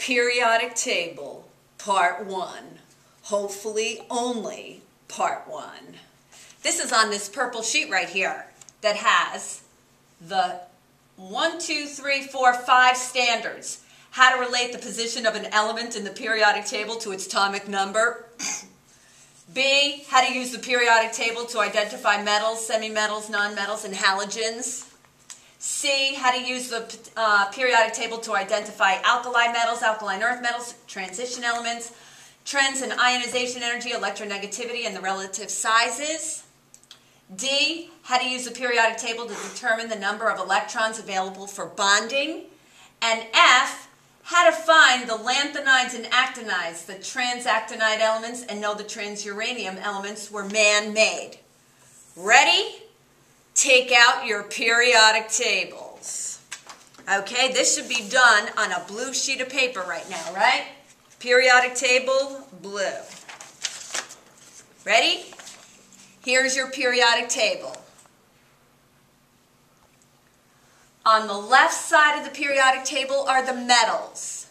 Periodic table, part 1. Hopefully only part 1. This is on this purple sheet right here that has the 1, 2, 3, 4, 5 standards. How to relate the position of an element in the periodic table to its atomic number. B, how to use the periodic table to identify metals, semimetals, nonmetals, and halogens. C, how to use the periodic table to identify alkali metals, alkaline earth metals, transition elements, trends in ionization energy, electronegativity, and the relative sizes. D, how to use the periodic table to determine the number of electrons available for bonding. And F, how to find the lanthanides and actinides, the transactinide elements, and know the transuranium elements were man-made. Ready? Take out your periodic tables. Okay, this should be done on a blue sheet of paper right now, right? Periodic table, blue. Ready? Here's your periodic table. On the left side of the periodic table are the metals.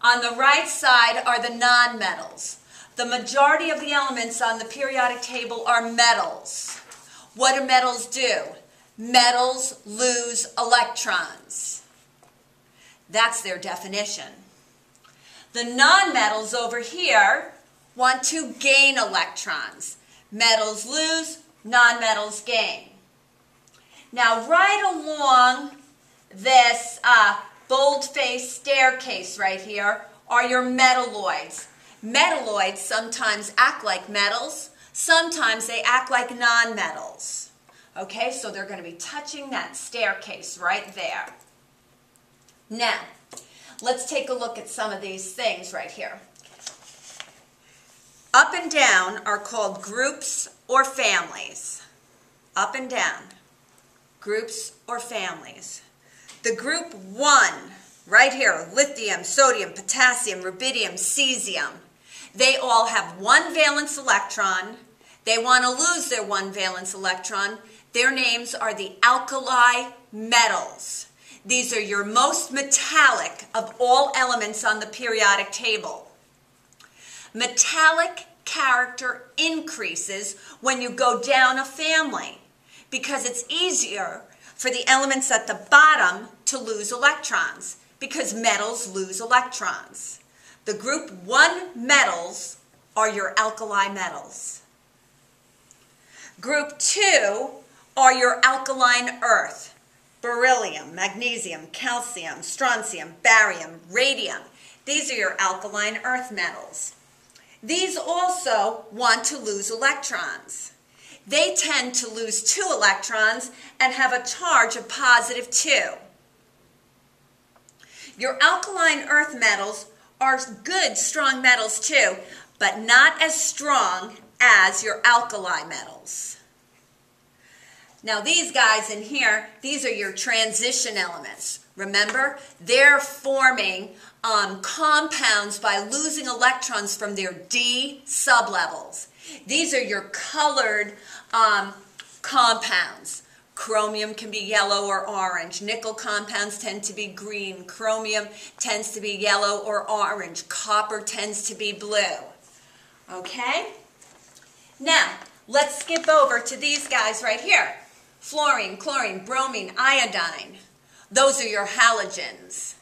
On the right side are the nonmetals. The majority of the elements on the periodic table are metals. What do metals do? Metals lose electrons. That's their definition. The nonmetals over here want to gain electrons. Metals lose, nonmetals gain. Now, right along this bold-faced staircase right here are your metalloids. Metalloids sometimes act like metals, sometimes they act like nonmetals. Okay, so they're going to be touching that staircase right there. Now, let's take a look at some of these things right here. Up and down are called groups or families. Up and down. Groups or families. The group 1, right here, lithium, sodium, potassium, rubidium, cesium, they all have one valence electron. They want to lose their one valence electron. Their names are the alkali metals. These are your most metallic of all elements on the periodic table. Metallic character increases when you go down a family because it's easier for the elements at the bottom to lose electrons because metals lose electrons. The group 1 metals are your alkali metals. Group 2 are your alkaline earth. Beryllium, magnesium, calcium, strontium, barium, radium. These are your alkaline earth metals. These also want to lose electrons. They tend to lose 2 electrons and have a charge of positive 2. Your alkaline earth metals are good, strong metals too, but not as strong as your alkali metals. Now these guys in here, these are your transition elements. Remember, they're forming compounds by losing electrons from their D sublevels. These are your colored compounds. Chromium can be yellow or orange. Nickel compounds tend to be green. Chromium tends to be yellow or orange. Copper tends to be blue. Okay? Now, let's skip over to these guys right here. Fluorine, chlorine, bromine, iodine. Those are your halogens.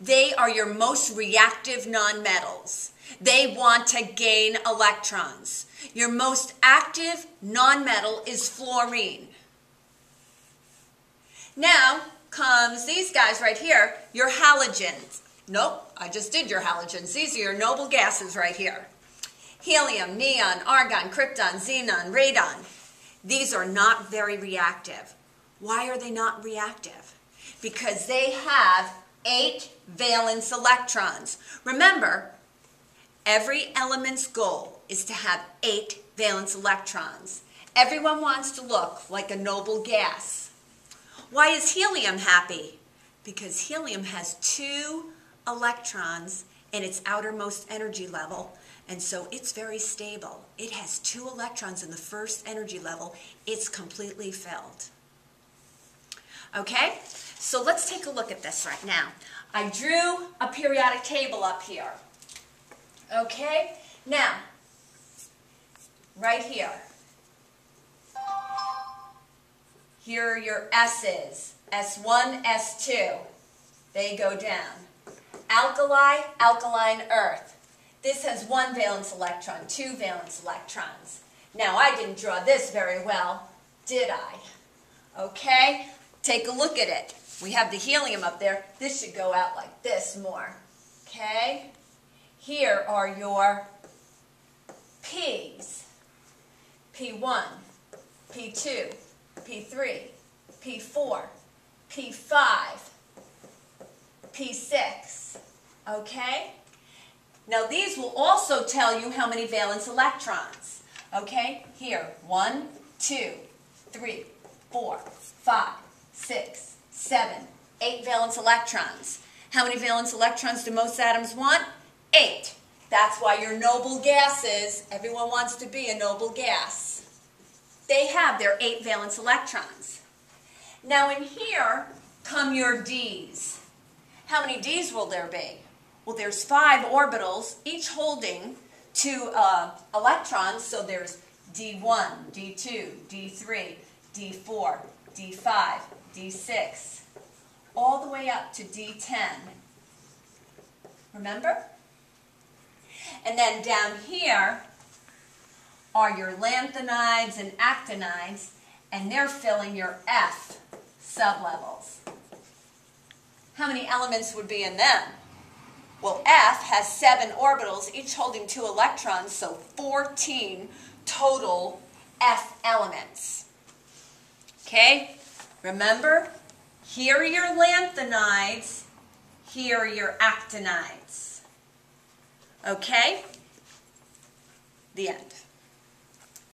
They are your most reactive nonmetals. They want to gain electrons. Your most active nonmetal is fluorine. Now comes these guys right here, your halogens. Nope, I just did your halogens. These are your noble gases right here. Helium, neon, argon, krypton, xenon, radon. These are not very reactive. Why are they not reactive? Because they have 8 valence electrons. Remember, every element's goal is to have 8 valence electrons. Everyone wants to look like a noble gas. Why is helium happy? Because helium has 2 electrons in its outermost energy level, and so it's very stable. It has 2 electrons in the first energy level. It's completely filled. Okay, so let's take a look at this right now. I drew a periodic table up here. Okay? Now, right here. Here are your S's. S1, S2. They go down. Alkali, alkaline earth. This has 1 valence electron, 2 valence electrons. Now, I didn't draw this very well, did I? Okay? Take a look at it. We have the helium up there. This should go out like this more. Okay? Here are your P's. P1, P2, P3, P4, P5, P6. Okay? Now these will also tell you how many valence electrons. Okay? Here, 1, 2, 3, 4, 5, 6, 7, 8 valence electrons. How many valence electrons do most atoms want? 8. That's why your noble gases, everyone wants to be a noble gas. They have their 8 valence electrons. Now in here come your D's. How many D's will there be? Well, there's 5 orbitals, each holding 2 electrons, so there's D1, D2, D3, D4, D5, D6, all the way up to D10. Remember? And then down here are your lanthanides and actinides, and they're filling your F sublevels. How many elements would be in them? Well, F has 7 orbitals, each holding 2 electrons, so 14 total F elements. Okay? Remember, here are your lanthanides, here are your actinides. Okay? The end.